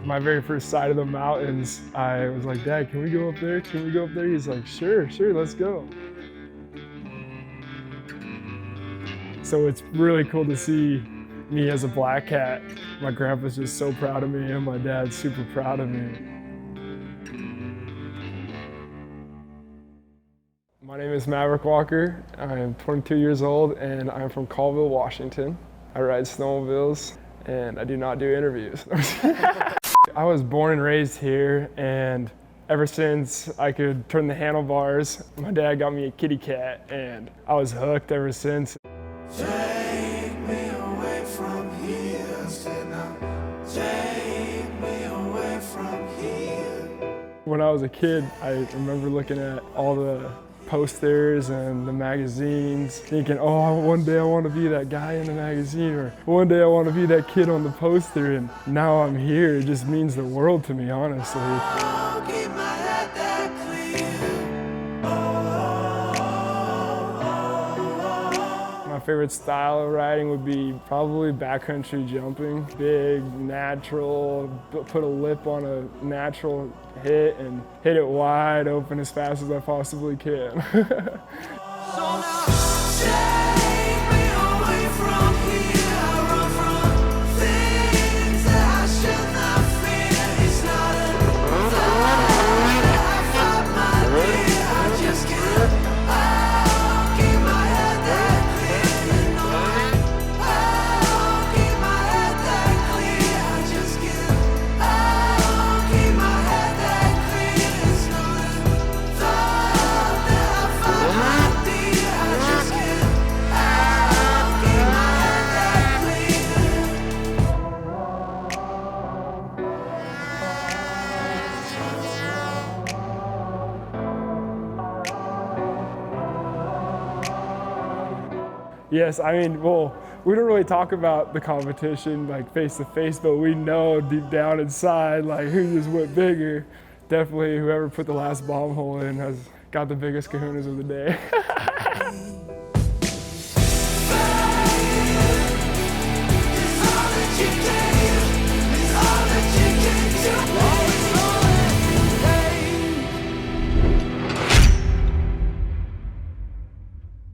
My very first sight of the mountains, I was like, Dad, can we go up there? Can we go up there? He's like, sure, let's go. So it's really cool to see me as a black cat. My grandpa's just so proud of me and my dad's super proud of me. My name is Maverick Walker. I'm 22 years old and I'm from Colville, Washington. I ride snowmobiles and I do not do interviews. I was born and raised here, and ever since I could turn the handlebars, my dad got me a kitty cat and I was hooked ever since. Take me away from here, take me away from here. When I was a kid, I remember looking at all the posters and the magazines, thinking, oh, one day I want to be that guy in the magazine, or one day I want to be that kid on the poster, and now I'm here. It just means the world to me, honestly. I'll keep my head that clear. My favorite style of riding would be probably backcountry jumping. Big, natural, put a lip on a natural hit and hit it wide open as fast as I possibly can. Take me away from here, run from things that I should not fear. It's not a thought that I fight my fear. I just can't. I'll keep my head that clear. I'll keep my head that clear. I just can't. I'll keep my head that clear. It's not a thought that I fight my fear. I just can't. I'll keep my head that clear. Yes, I mean, well, we don't really talk about the competition like face to face, but we know deep down inside like who just went bigger. Definitely whoever put the last bomb hole in has got the biggest kahunas of the day.